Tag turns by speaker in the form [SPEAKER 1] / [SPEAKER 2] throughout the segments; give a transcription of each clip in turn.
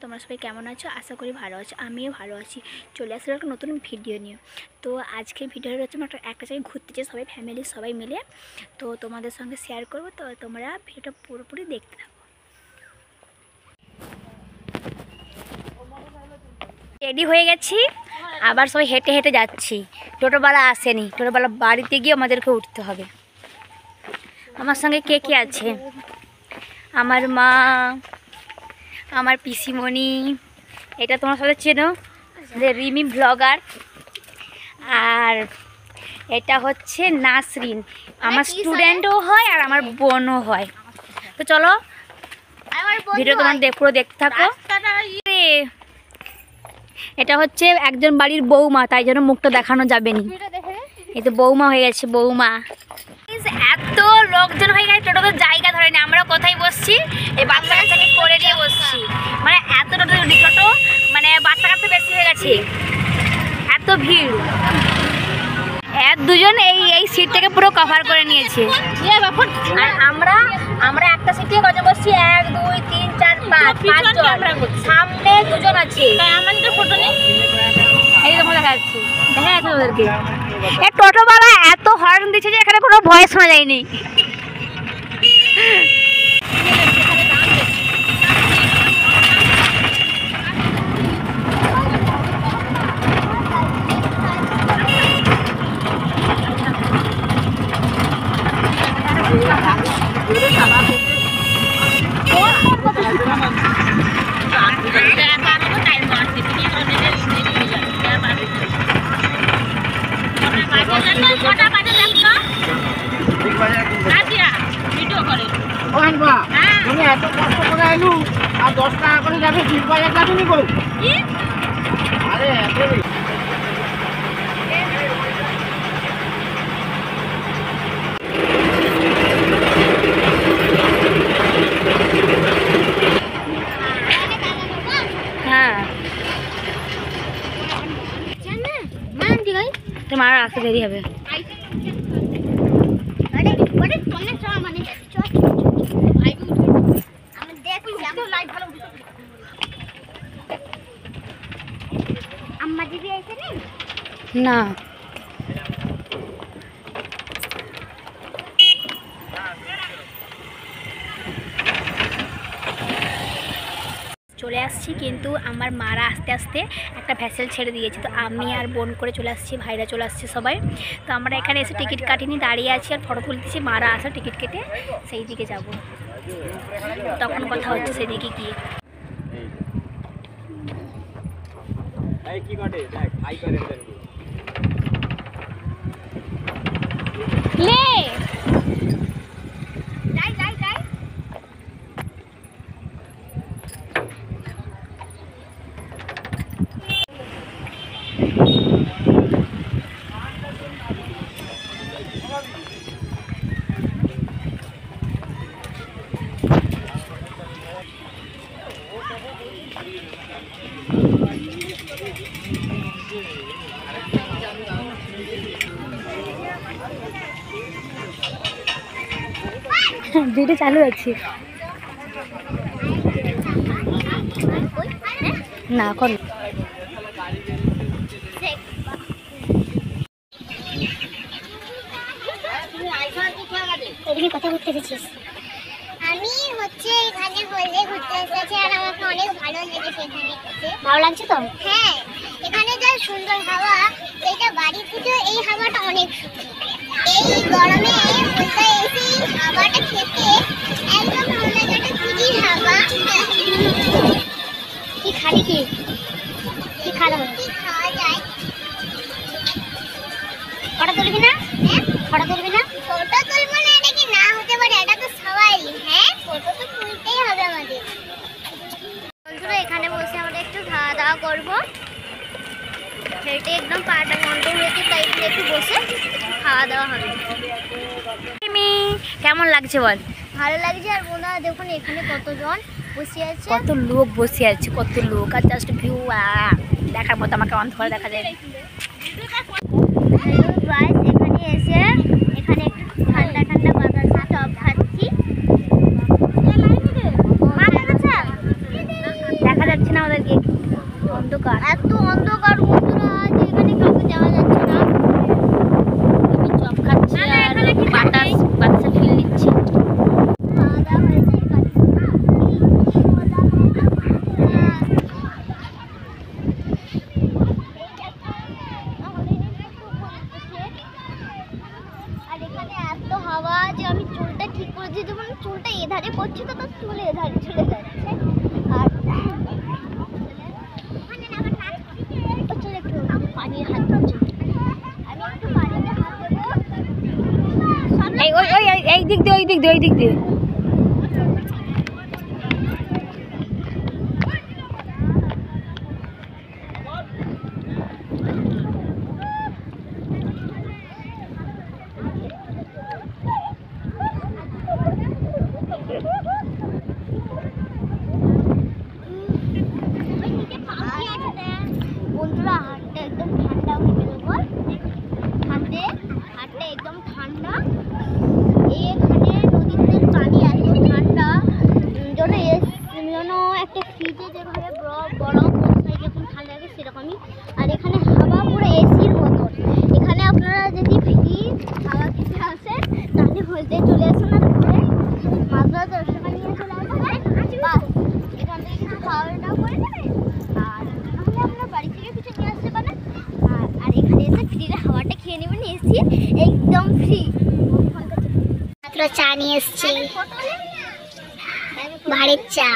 [SPEAKER 1] তোমরা সবাই কেমন আছো? আশা করি ভালো আছো। আমিও ভালো আছি। চলে আসলে একটা নতুন ভিডিও নিয়ে। তো আজকের ভিডিওটা হচ্ছে আমরা একটা জায়গায় ঘুরতে চাই সবাই, ফ্যামিলির সবাই মিলে। তো তোমাদের সঙ্গে শেয়ার করবো, তো তোমরা ভিডিওটা পুরোপুরি দেখতে থাকো। রেডি হয়ে গেছি, আবার সবাই হেঁটে হেঁটে যাচ্ছি। টোটোওয়ালা আসেনি, টোটোওয়ালা বাড়িতে গিয়ে আমাদেরকে উঠতে হবে। আমার সঙ্গে কে কে আছে? আমার মা, আমার পিসিমণি, এটা তোমার সাথে চেনো যে রিমি ব্লগার, আর এটা হচ্ছে নাসরিন, আমার স্টুডেন্টও হয় আর আমার বোনও হয়। তো চলো ভিডিও তোমার পুরো দেখতে থাকো। এটা হচ্ছে একজন বাড়ির বৌমা, তাই জন্য মুখটা দেখানো যাবে না। এই তো বৌমা হয়ে গেছে, বৌমা। এত লোকজন হয়ে গেছে, টোটো তো জায়গা ধরেনি। আমরা কোথায় বসছি? এই বাচ্চা কাচ্চাকে করে নিয়ে বসছি। মানে এত টোটো মানে বাচ্চা কাচ্চা বেশি হয়ে গেছে, এত ভিড়। এক দুজন এই সিটটাকে পুরো কভার করে নিয়েছে। আর আমরা একটা সিটে কত বসছি? 1 2 3 4 5 5জন। সামনে দুজন আছে। আমাদের ফটো নেই, এই দেখো দেখা যাচ্ছে, দেখা যাচ্ছে ওদেরকে। এই টোটোওয়ালা এত হর্ন দিচ্ছে যে এখানে কোনো ভয়েস শোনা যায়নি।
[SPEAKER 2] তুমি এত কষ্ট করে এলু আর 10 টাকা করে যাবে, 20 বাজার যাবে নি গো? আরে
[SPEAKER 1] তোমার আসতে দেরি হবে। না চলে আসছি, কিন্তু আমার মারা আস্তে আস্তে একটা ভ্যাসেল ছেড়ে দিয়েছে। তো আমি আর বোন করে চলে আসছি, ভাইরা চলে আসছে সবাই। তো আমরা এখানে এসে টিকিট কাটিনি, দাঁড়িয়ে আছি আর ফটো তুলতেছি। মারা আসা টিকিট কেটে সেই দিকে যাব, তখন কথা হচ্ছে সেদিকে গিয়ে। ভিডিও চালু আছে না এখন। এদিকে কথা বলতে এসেছিস?
[SPEAKER 3] আমি হচ্ছে এখানে হলে ঘুরতে এসেছি আর আমাকে অনেক ভালো লেগেছে এখানে এসে।
[SPEAKER 1] ভালো লাগছে তো?
[SPEAKER 3] হ্যাঁ, এখানে যা সুন্দর হাওয়া, এটা বাড়ি থেকে এই হাওয়াটা অনেক সুন্দর। এই গরমে বলতে এসে হাওয়াটা খেতে একদম ভালো লাগে, একটা ফ্রিজির হাওয়া।
[SPEAKER 1] কি খালি কি কি খাওয়া
[SPEAKER 3] খাওয়া যায়?
[SPEAKER 1] ফটো তুলবি না?
[SPEAKER 3] হ্যাঁ,
[SPEAKER 1] ফটো তুলবি না?
[SPEAKER 3] ফটো তুলবো না, এটা কি না হতে পারে? এটা তো সবারই। হ্যাঁ, ফটো তো তুলতেই হবে আমাদের। বন্ধুরা, এখানে বসে আমরা একটু খাওয়া দাওয়া করবো। হেঁটে একদম পাটা বন্ধ হয়েছে, তাই একটু বসে খাওয়া দাওয়া হবে।
[SPEAKER 1] কেমন লাগছে বল?
[SPEAKER 3] ভালো লাগছে। আর বন্ধুরা দেখুন এখানে কতজন বসে আছে,
[SPEAKER 1] কত লোক বসে আছে, কত লোক। আর জাস্ট ভিউ দেখার মতো, আমাকে অন্ধকারে দেখা যায়।
[SPEAKER 3] হ্যালো গাইস, এখানে এসে এখানে একটু ঠান্ডা ঠান্ডা বাতাস চপ খাচ্ছি।
[SPEAKER 1] দেখা যাচ্ছে লাগছে না আমাদেরকে? অন্ধকার,
[SPEAKER 3] এত অন্ধকার বন্ধুরা যে এখানে কাউকে যাওয়া যাচ্ছে না।
[SPEAKER 1] আমি চপ খাচ্ছি আর বাতাসে ফিল নিচ্ছি।
[SPEAKER 3] খাওয়া দাওয়া হয়েছে আর এখানে এত হাওয়া যে আমি চুলটা ঠিক করে দিতে মানে চুলটা এধারে পড়ছে তো তার চুল এধারে চলে যাচ্ছে। আর চলে একটু পানির হাত দিচ্ছে, আমি একটু পানিতে হাত দেবো।
[SPEAKER 1] এই দিক দিয়ে, ওই দিক দিয়ে, ওই দিক দিয়ে।
[SPEAKER 3] বন্ধুরা হাতটা একদম ঠান্ডা হয়ে গেল বল, হাতটা একদম ঠান্ডা। এখানে নদীতে পানি এত ঠান্ডা যেন একটা ফ্রিজে যেভাবে বরফ বসায় যখন ঠান্ডা লাগে সেরকমই। আর এখানে হাওয়া পুরো এসির মতন। এখানে আপনারা যদি ফ্রি হাওয়া খেতে আসেন তাহলে হলদে চলে আসুন আর ঘরে মাত্র 10 টাকা নিয়ে চলে আসবেন, বাস এখান থেকে কিছু খাওয়া দাওয়া করে নেবেন আর নাহলে আপনারা বাড়ি থেকে কিছু নিয়ে আসতে পারেন। আর এখানে এসে ফ্রিতে হাওয়াটা খেয়ে নেবেন, এসি একদম ফ্রি। মাত্র চা নিয়ে এসছি, ভাড়ের চা।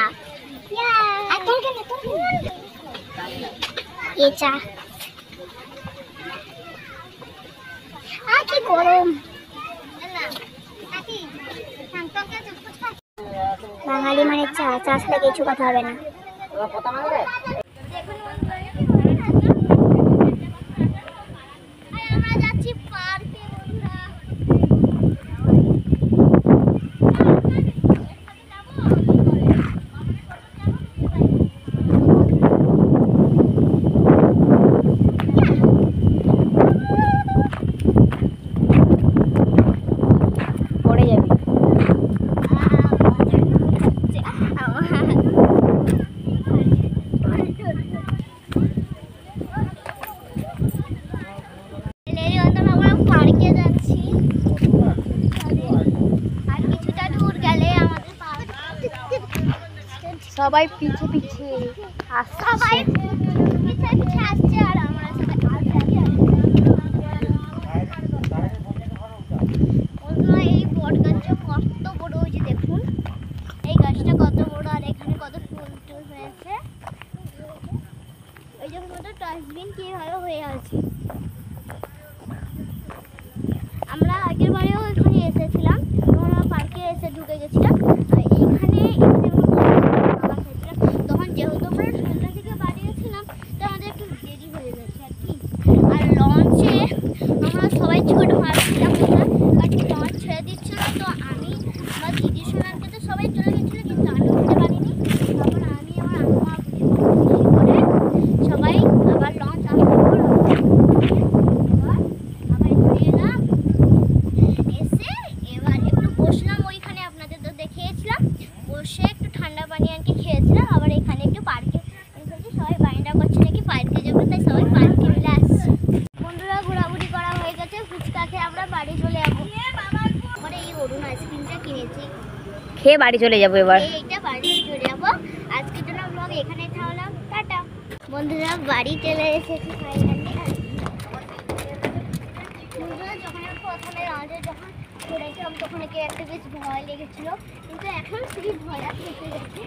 [SPEAKER 3] এ চা কি গরম। বাঙালি মানে চা, চা ছাড়া কিছু কথা হবে না। আমরা যাচ্ছি পার্কে বন্ধুরা।
[SPEAKER 1] পড়ে যাবি।
[SPEAKER 3] পার্কে যাচ্ছি, আর কিছুটা দূর গেলে আমাদের পার্ক।
[SPEAKER 1] সবাই পিছে পিছে
[SPEAKER 3] সবাই পিছে পিছে আসছে আর আমরা সবাই বন্ধুরা এই বট গাছটা কত বড় হয়েছে দেখুন, এই গাছটা কত বড় আর এখানে কত ফুল টুল হয়েছে। ওই যখন মতো ডাস্টবিন কিভাবে হয়ে আছে। আমরা আগের বারেও এখানে এসেছিলাম, আমরা পার্কে এসে ঢুকে গেছিলাম। এইখানে তখন যেহেতু আমরা সন্ধ্যা থেকে বাড়িয়েছিলাম তো আমাদের একটু দেরি হয়ে গেছে আর কি। আর লঞ্চে আমরা সবাই ছোট মারছিলাম বাট লঞ্চ ছেড়ে দিচ্ছিল, তো আমি আমার দিদির সোনাকে তো সবাই চলে গেছিলো কিন্তু আমি উঠতে পারিনি। তখন আমি আমার আম্মা করে সবাই আবার লঞ্চ আসার পর আবার ঘুরে এলাম, এসে এবার একটু বসলাম ওইখানে, আপনাদের তো দেখিয়েছিলাম। বসে একটু ঠান্ডা পানি আনকে খেয়েছিলাম। আবার এখানে একটু পার্কে সবাই বায়না করছে নাকি পার্কে যাবো, তাই সবাই পার্কে মিলে আসছে। বন্ধুরা ঘোরাঘুরি করা হয়ে গেছে, ফুচকা খেয়ে আমরা বাড়ি চলে যাবো। পরে এই অরুণ আইসক্রিমটা কিনেছি,
[SPEAKER 1] খেয়ে বাড়ি চলে যাবো এবার।
[SPEAKER 3] এইটা বাড়ি চলে যাবো। আজকের জন্য ব্লগ এখানে থাকলাম, টাটা। বন্ধুরা বাড়ি চলে এসেছি ফাইনালি। বন্ধুরা যখন আমি প্রথমে রাঁধে যখন করেছিলাম তখন একটা বেশ ভয় লেগেছিল, কিন্তু এখন সেই ভয়টা থেকে গেছে।